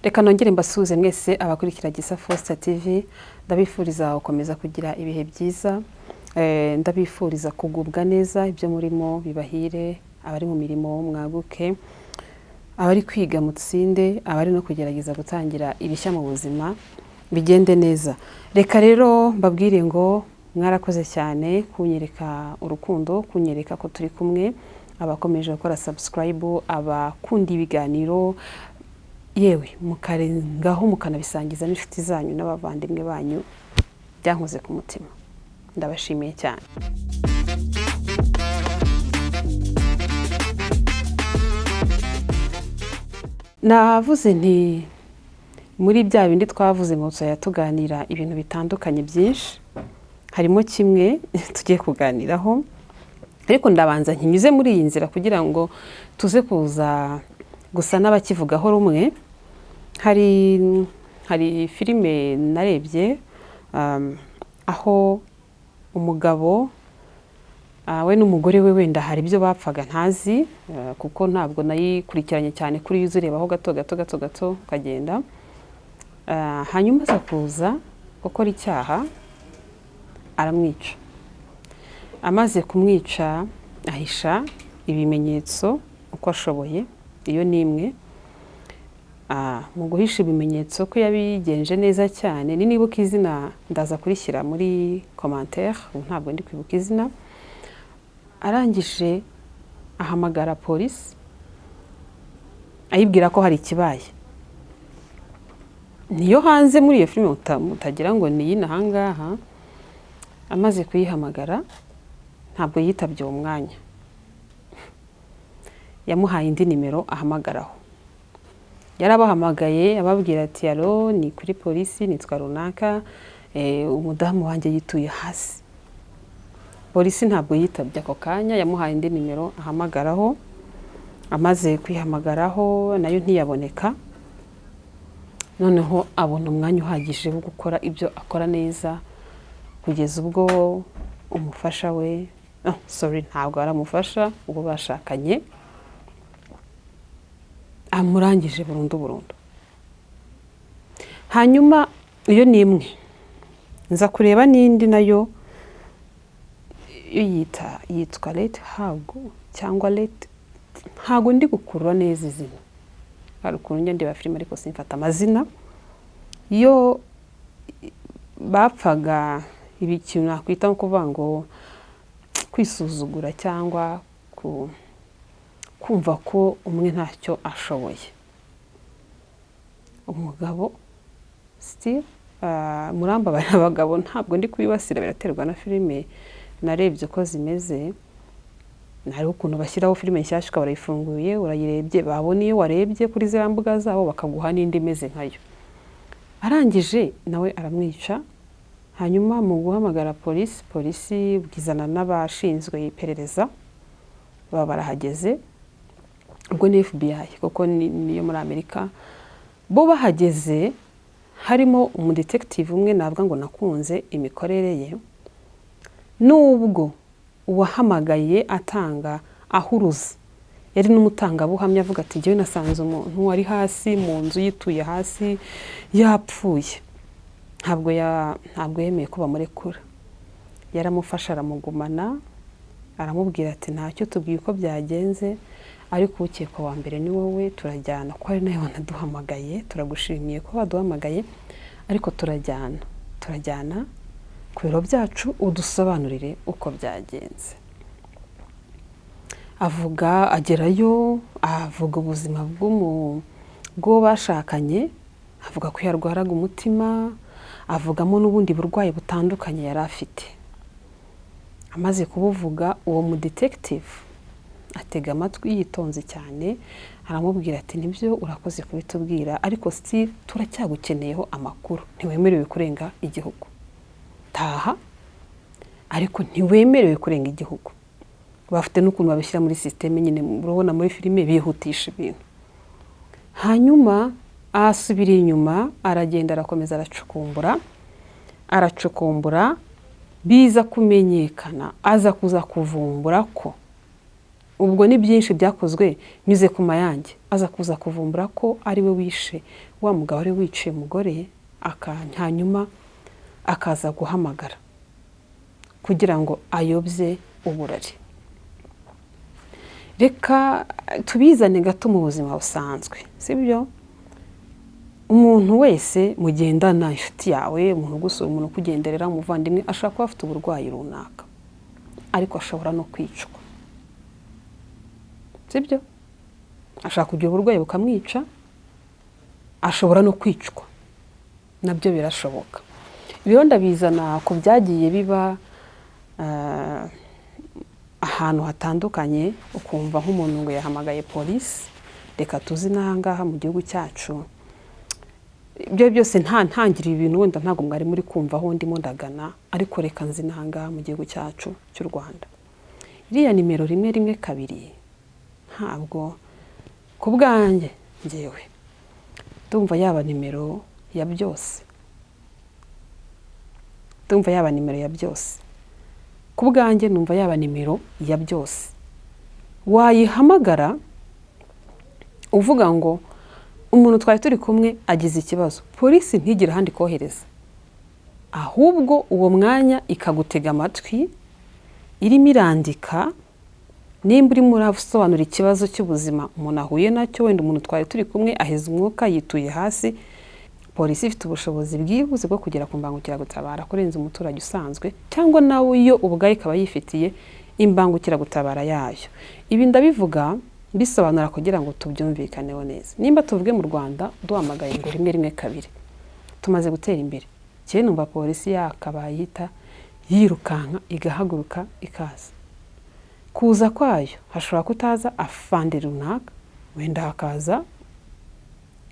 Reka nongere mbasuhuze mwese abakurikira Gisa Foster TV, ndabifuriza gukomeza kugira ibihe byiza, ndabifuriza kugubwa neza, ibyo murimo bibahire, abari mu mirimo mwaguke, abari kwiga mutsinde, abari no kugerageza gutangira ibishya mu buzima bigende neza. Reka rero mbabwire ngo mwarakoze cyane kunyereka urukundo, kunyereka ko turi kumwe, abakomeje gukora subscribe, abakunda ibiganiro, yewe mukarengaho mukanabisangiza n'inshuti zanyu n'abavandimwe banyu, byankoze ku mutima. Ndabashimiye cyane. Navuze nti muri bya bindi twavuze ngo tuganira ibintu bitandukanye byinshi, harimo kimwe tugiye kuganiraho, ariko ndabanza nkinyuze muri iyi nzira kugira ngo tuze kuza gusa n'abakivugaho rumwe. Hari filime narebye aho umugabo we n'umugore we, wenda hari ibyo bapfaga ntazi kuko ntabwo nayikurikiranye cyane kuri yuzu, urebaho gato ukagenda. Hanyuma aza kuza gukora icyaha, aramwica. Amaze kumwica ahisha ibimenyetso uko ashoboye, iyo ni imwe. Mu guhisha ibimenyetso ko yabigenje neza cyane, ni nibuka izina ndaza kurishyira muri commentaire, ntabwo ndi kwibuka izina. Arangije ahamagara polisi ayibwira ko hari ikibaye. Niyo hanze muri iyo filime mutagira ngo ni yina hangaha. Amaze kuyihamagara ntabwo yitabye uwo mwanya, yamuhaye indi nimero ahamagaraho. Yarabahamagaye ababwira ati alo, ni kuri polisi, nitwa runaka, umudamu wanjye yituye hasi. Polisi ntabwo yitabye ako kanya, yamuhaye indi nimero ahamagaraho. Amaze kwihamagaraho nayo ntiyaboneka. Noneho abona umwanya uhagije wo gukora ibyo akora neza, kugeza ubwo umufasha we, ntabwo aramufasha, ubwo bashakanye, amurangije burundu. Hanyuma iyo ni imwe, nza kureba n'indi nayo yitwa Late Hago cyangwa Late, ntabwo ndi gukurura neza izina. Hari ukuntu njya ndeba filime ariko simfata amazina. Iyo bapfaga ikintu nakwita nko kuvuga ngo kwisuzugura cyangwa kumva ko umwe ntacyo ashoboye. Umugabo still muramba abagabo ntabwo ndi kubibasira, biraterwa na filime narebye ko zimeze. Hari ukuntu bashyiraho filime nshyashya barayifunguye, urayirebye, babona iyo warebye kuri ziriya mbuga zabo bakaguha n'indi imeze nkayo. Arangije nawe aramwica. Hanyuma mu guhamagara polisi bwizana n'abashinzwe iperereza, baba barahageze. Ubwo ni FBI kuko niyo muri Amerika. Bo bahageze harimo umudetective umwe navuga ngo nakunze imikorere ye. Nubwo uwahamagaye atanga ahuruza yari n'umutangabuhamya, avuga ati jyewe nasanze umuntu wari hasi mu nzu yituye hasi yapfuye, ntabwo yemeye ko bamurekura. Yaramufasha, aramugumana, aramubwira ati ntacyo, tubwiye uko byagenze, ariko ukekwa wa mbere ni wowe, turajyana ko ari nawe wanaduhamagaye, turagushimiye ko waduhamagaye, ariko turajyana ku biro byacu udusobanurire uko byagenze. Agerayo avuga ubuzima bw'uwo bashakanye, avuga ko yarwaraga umutima, avugamo n'ubundi burwayi butandukanye yari afite. Amaze kubuvuga, uwo mudetective atega amatwi yitonze cyane, aramubwira ati nibyo urakoze kubitubwira, ariko still turacyagukeneyeho amakuru, ntiwemerewe kurenga igihugu. Taha, ariko ntiwemerewe kurenga igihugu. Bafite n'ukuntu babishyira muri systeme nyine, urabona muri filime bihutisha ibintu. Hanyuma asubira inyuma, aragenda arakomeza aracukumbura, biza kumenyekana, aza kuza kuvumbura ko ubwo ni byinshi byakozwe nyuze ku mayange, aza kuza kuvumbura ko ari we wishe wa mugabo wari wiciye umugore, hanyuma akaza guhamagara kugira ngo ayobye uburari. Reka tubizane gato mu buzima busanzwe, sibyo? Umuntu wese mugendana, inshuti yawe, umuntu gusura, umuntu kugenderera, umuvandimwe, ashobora kuba afite uburwayi runaka, ariko ashobora no kwicwa, sibyo? Ashaka kugira uburwayi bukamwica, ashobora no kwicwa, nabyo birashoboka. Rero ndabizana ku byagiye biba ahantu hatandukanye, ukumva nk'umuntu ngo yahamagaye polisi. Reka tuzi n'ahangaha mu gihugu cyacu ibyo byose ntangira ibintu wenda ntabwo mwari muri kumva aho ndimo ndagana, ariko reka nzi n'ahangaha mu gihugu cyacu cy'u Rwanda, iriya nimero 112 ntabwo ku bwanjye ngewe ndumva yaba nimero ya byose, ndumva yaba nimero ya byose. Ku bwanjye numva yaba nimero ya byose. Wayihamagara uvuga ngo umuntu twari turi kumwe agize ikibazo, polisi ntigira ahandi kohereza, ahubwo uwo mwanya ikagutega amatwi, irimo irandika, nimba urimo urasobanura ikibazo cy'ubuzima umuntu ahuye nacyo, wenda umuntu twari turi kumwe aheza umwuka yituye hasi, polisi ifite ubushobozi bwihuse bwo kugera ku mbangukiragutabara kurenza umuturage usanzwe, cyangwa nawe iyo ubwayo ikaba yifitiye imbangukiragutabara yayo. Ibi ndabivuga bisobanura kugira ngo tubyumvikaneho neza. Nimba tuvuge mu Rwanda duhamagaye ngo 112 tumaze gutera imbere, cyane numva polisi yakabayita yirukanka igahaguruka ikaza. Kuza kwayo hashobora kutaza afande runaka, wenda hakaza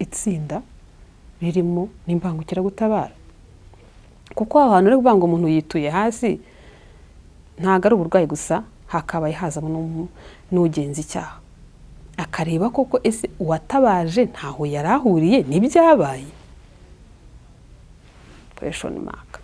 itsinda ririmo n'imbangukiragutabara, kuko ahantu uri kuvuga ngo umuntu yituye hasi ntago ari uburwayi gusa, hakabaye hazamo n'ugenza icyaha, akareba koko ese uwatabaje ntaho yarahuriye n'ibyabaye. Question mark.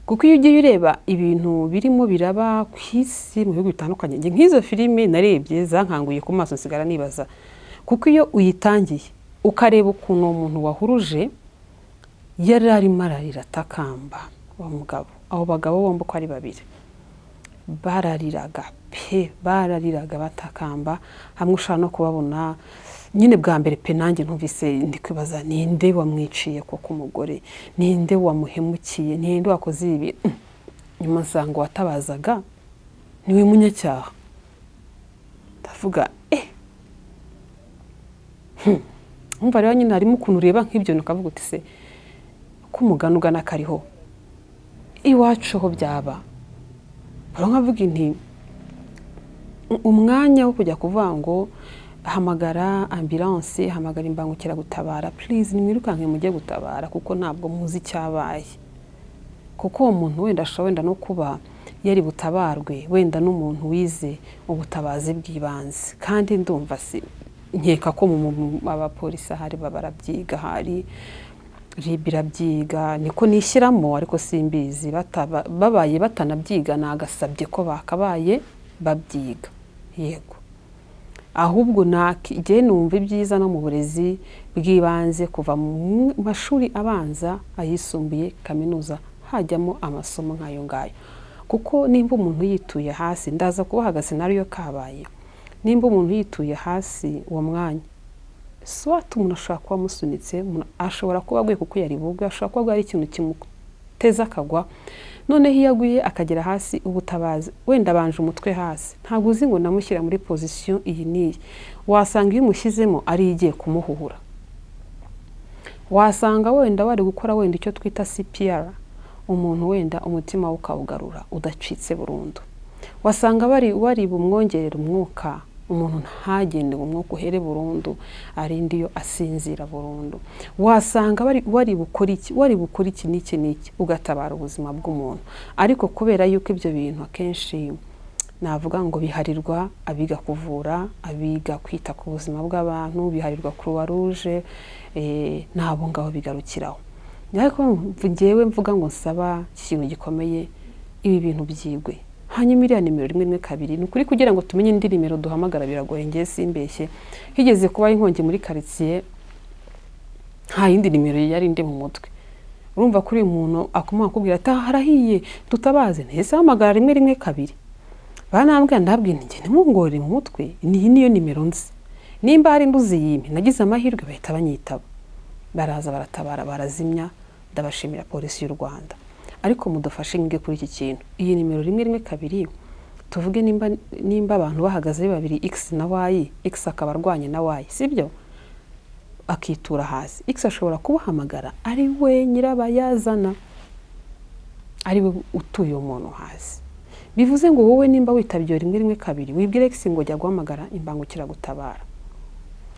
Kuko iyo ugiye ureba ibintu birimo biraba ku isi mu bihugu bitandukanye, nk'izo filime narebye zankanguye ku maso nsigara nibaza, kuko iyo uyitangiye ukareba ukuntu umuntu wahuruje yari arimo ararira atakamba, wa mugabo, abo bagabo bombi uko ari babiri barariraga pe, barariraga batakamba, hamwe ushaka no kubabona nyine bwa mbere pe, nanjye ntumvise ndi kwibaza ninde wamwiciye koko umugore, ninde wamuhemukiye, ninde wakoze ibi. Nyuma nsanga watabazaga niwe munyacyaha. Ndavuga umva rero nyine harimo ukuntu ureba nk'ibyo ukavuga uti se ko umugani ugana kariho iwacu ho byaba. Nkavuga nti umwanya wo kujya kuvuga ngo hamagara ambulance, hamagara imbangukiragutabara, please nimwirukanke mujye gutabara, kuko ntabwo muzi cyabaye. Kuko uwo muntu wenda ashobora wenda no kuba yari butabarwe wenda n'umuntu wize ubutabazi bw'ibanze, kandi ndumva si nkeka ko mu abapolisi ahari barabyiga, hari birabyiga, niko nishyiramo, ariko simbizi babaye batanabyiga nagasabye ko bakabaye babyiga. Yego, ahubwo nakigiye numva ibyiza no mu burezi bw'ibanze kuva mu mashuri abanza, ayisumbuye, kaminuza, hajyamo amasomo nk'ayo ngayo. Kuko nimba umuntu yituye hasi, ndaza kubaha agasenariyo kabaye, nimba umuntu yituye hasi uwo mwanya, swat umuntu ashobora kuba musunitse, umuntu ashobora kuba aguye kuko yari bugwe, ashobora kuba ari ikintu kimuteza akagwa, noneho iyo aguye akagera hasi, ubutabazi wenda abanje umutwe hasi, ntabwo uzi ngo namushyira muri position iyi niyi, wasanga iyo umushyizemo ari igiye kumuhuhura, wasanga wenda wari gukora wenda icyo twita CPR, umuntu wenda umutima ukawugarura udacitse burundu, wasanga wari bumwongerera umwuka, umuntu ntagende umwuka uhere burundu, arindi yo asinzira burundu, wasanga wari bukora iki n'iki ugatabara ubuzima bw'umuntu. Ariko kubera yuko ibyo bintu akenshi navuga ngo biharirwa abiga kuvura, abiga kwita ku buzima bw'abantu, biharirwa Croix Rouge, nabo ngabo bigarukiraho. Ariko ngewe mvuga ngo nsaba ikintu gikomeye, ibi bintu byigwe, hanyuma iriya nimero 112 ni ukuri kugira ngo tumenye indi nimero duhamagara biragoye ngiye simbeshye higeze kuba inkongi muri quartier nta yindi nimero yari inde mu mutwe urumva kuri uyu muntu akoma akubwira ati harahiye tutabaze ntese hamagara 112 banambwira ndabwira nti ntimungore mu mutwe niyo nimero nzi nimba hari nduzi yimpi nagize amahirwe bahita banyitaba baraza baratabara barazimya ndabashimira polisi y'u Rwanda ariko mudufashe nge kuri iki kintu iyi nimero 112 tuvuge nimba abantu bahagaze babiri x na y x akabarwanye na y sibyo akitura hasi x ashobora kubahamagara ari we nyirabayazana ari we utuye umuntu hasi bivuze ngo wowe nimba witabye 112 wibwire x ngo jya guhamagara imbangukira gutabara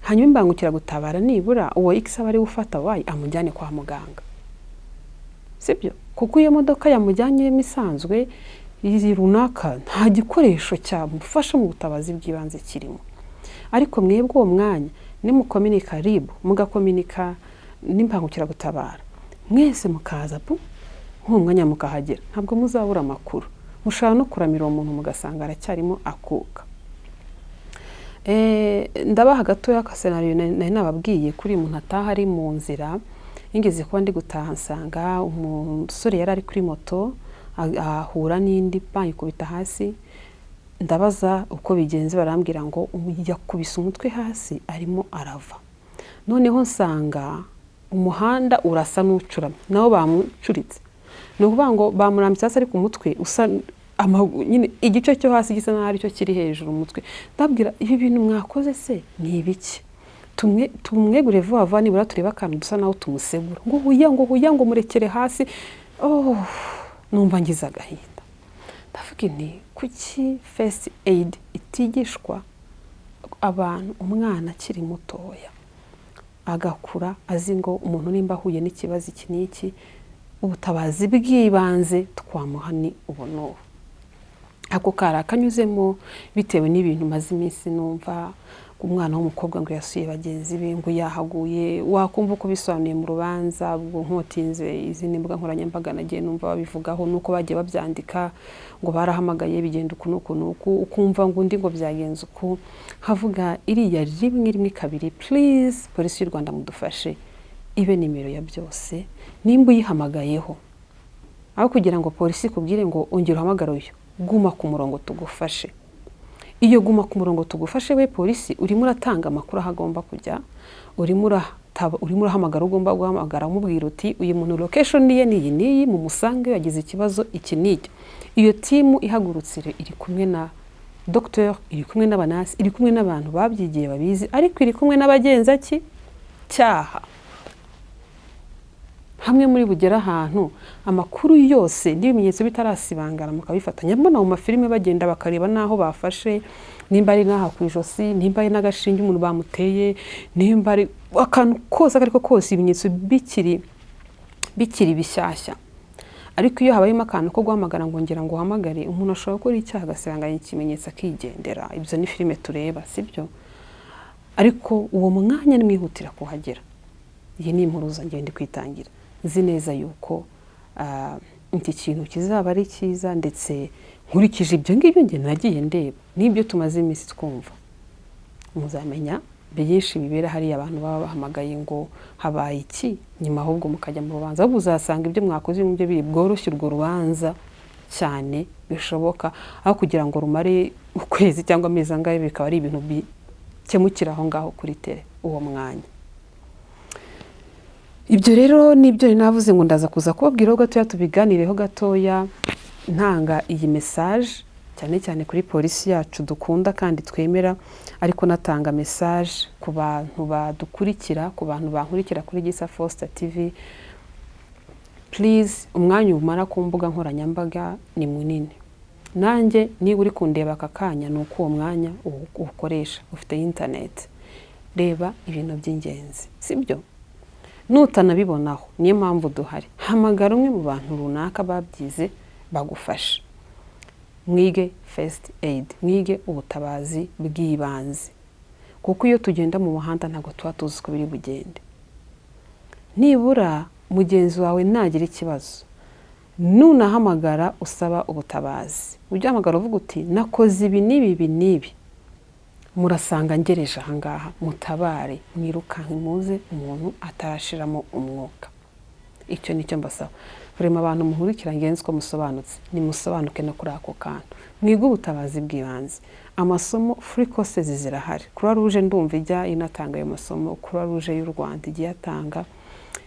hanyuma imbangukira gutabara nibura uwo x abari ufata y amujyane kwa muganga sibyo kuko iyo modoka yamujyanye misanzwe izi runaka nta gikoresho cyamufasha mu butabazi bw'ibanze kirimo ariko mwebwe uwo mwanya nimukominika RIB mugakominika n'imbangukira gutabara mwese mukaza nk'umwanya mukahagera ntabwo muzabura amakuru mushaka no kuramira umuntu mugasanga aracyarimo akuka ndabaha gatoya ka scenario nari nababwiye kuri umuntu ataha ari mu nzira ingeze kuba ndi gutaha nsanga umusore yari ari kuri moto ahura n'indi bayikubita hasi ndabaza uko bigenze barambwira ngo yakubise umutwe hasi arimo arava noneho nsanga umuhanda urasa n'ucuramye nabo bamucuritse no kuvuga ngo bamurambitse hasi ari ku mutwe usa nyine igice cyo hasi gisa n'aho ari cyo kiri hejuru umutwe ndabwira ibi bintu mwakoze se ni ibiki tumwegure vuba vuba nibura tureba akantu dusa naho tumusegura ngo huya ngo murekere hasi numva ngize agahinda ndavuga nti kuki first aid itigishwa abantu umwana akiri mutoya agakura azi ngo umuntu nimba ahuye n'ikibazo iki n'iki ubutabazi bw'ibanze twamuha ni ubuno ako karakanyuzemo bitewe n'ibintu maze iminsi numva umwana w'umukobwa ngo yasuye bagenzi be ngo yahaguye wakumva uko bisobanuye mu rubanza ubwo nkotinze izindi mbuga nkoranyambaga nagiye numva babivugaho nuko bagiye babyandika ngo barahamagaye bigenda ukumva ngo undi ngo byagenze uko havuga iriya 112 please polisi y'u Rwanda mudufashe ibe nimero ya byose nimba uyihamagayeho aho kugira ngo polisi kubwire ngo ongera uhamagara uyu guma ku murongo tugufashe iyo guma ku murongo tugufashe we polisi urimo uratanga amakuru ahagomba kujya urimo urahamagara ugomba guhamagara umubwira uti uyu muntu location niye niyi mu musange yagize ikibazo iki n'iki iyo timu ihagurutsire iri kumwe na docteur iri kumwe n'abanasi iri kumwe n'abantu babyigiye babizi ariko iri kumwe n'abagenza cyaha hamwe muri bugera ahantu amakuru yose n'ibimenyetso bitarasibangana mukabifatanya mbona mu mafilime bagenda bakareba naho bafashe nimba ari naha ku ijosi nimba ari n'agashinge umuntu bamuteye nimba ari akantu kose akariko kose ibimenyetso bikiri bishyashya ariko iyo habayemo akantu ko guhamagara ngo ngira ngo uhamagare umuntu ashobora gukora icyaha agasanganya ikimenyetso akigendera ibyo ni filime tureba sibyo ariko uwo mwanya nimwihutira kuhagera iyi ni impuruza ngende kwitangira nzi neza yuko iki kintu kizaba ari cyiza ndetse nkurikije ibyo ngibyo nge nagiye ndeba n'ibyo tumaze iminsi twumva muzamenya byinshi bibera hari abantu baba bahamagaye ngo habaye iki nyuma ahubwo mukajya mu rubanza ahubwo uzasanga ibyo mwakoze n'ibyo biri bworoshye urwo rubanza cyane bishoboka aho kugira ngo rumare ukwezi cyangwa amezi angahe bikaba ari ibintu bikemukira aho ngaho kuri tele uwo mwanya. Ibyo rero nibyo navuze ngo ndaza kuza kubabwiraho gatoya tubiganireho gatoya ntanga iyi message cyane cyane kuri polisi yacu dukunda kandi twemera ariko natanga message ku bantu badukurikira ku bantu bankurikira kuri Gisa Foster TV. Please umwanya umara ku mbuga nkoranyambaga ni munini. Nanjye niba uri kundeba aka kanya nuko uwo mwanya ukoresha ufite internet. Reba ibintu by'ingenzi sibyo? Nutanabibonaho niyo mpamvu duhari. Hamagara umwe mu bantu runaka babyize bagufasha. Mwige first aid, mwige ubutabazi bw'ibanze. Kuko iyo tugenda mu muhanda ntago tuba tuzi ko biri bugende. Nibura mugenzi wawe nagira ikibazo nunahamagara usaba ubutabazi, ujya hamagara uvuga uti nakoze ibi n'ibi murasanga ngereje ahangaha, mutabare, mwirukanke muze umuntu atarashiramo umwuka. Icyo nicyo mbasaba. Vrema abantu muhurikira ngenzi ko musobanutse, nimusobanuke no kuri ako kantu, mwiga ubutabazi bw'ibanze. Amasomo free courses zirahari. Croix Rouge ndumva ijya inatanga ayo masomo, Croix Rouge y'u Rwanda igiye atanga,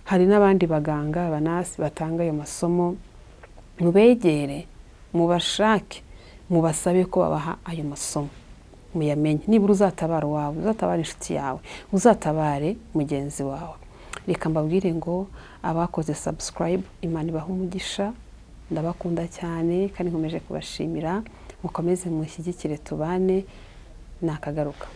hari n'abandi baganga abanasi batanga ayo masomo. Mubegere, mubashake, mubasabe ko babaha ayo masomo, muyamenye. Nibura uzatabara wawe, uzatabara inshuti yawe, uzatabare mugenzi wawe. Reka mbabwire ngo abakoze subscribe, Imana ibaha umugisha, ndabakunda cyane kandi nkomeje kubashimira, mukomeze mushyigikire tubane, nakagaruka.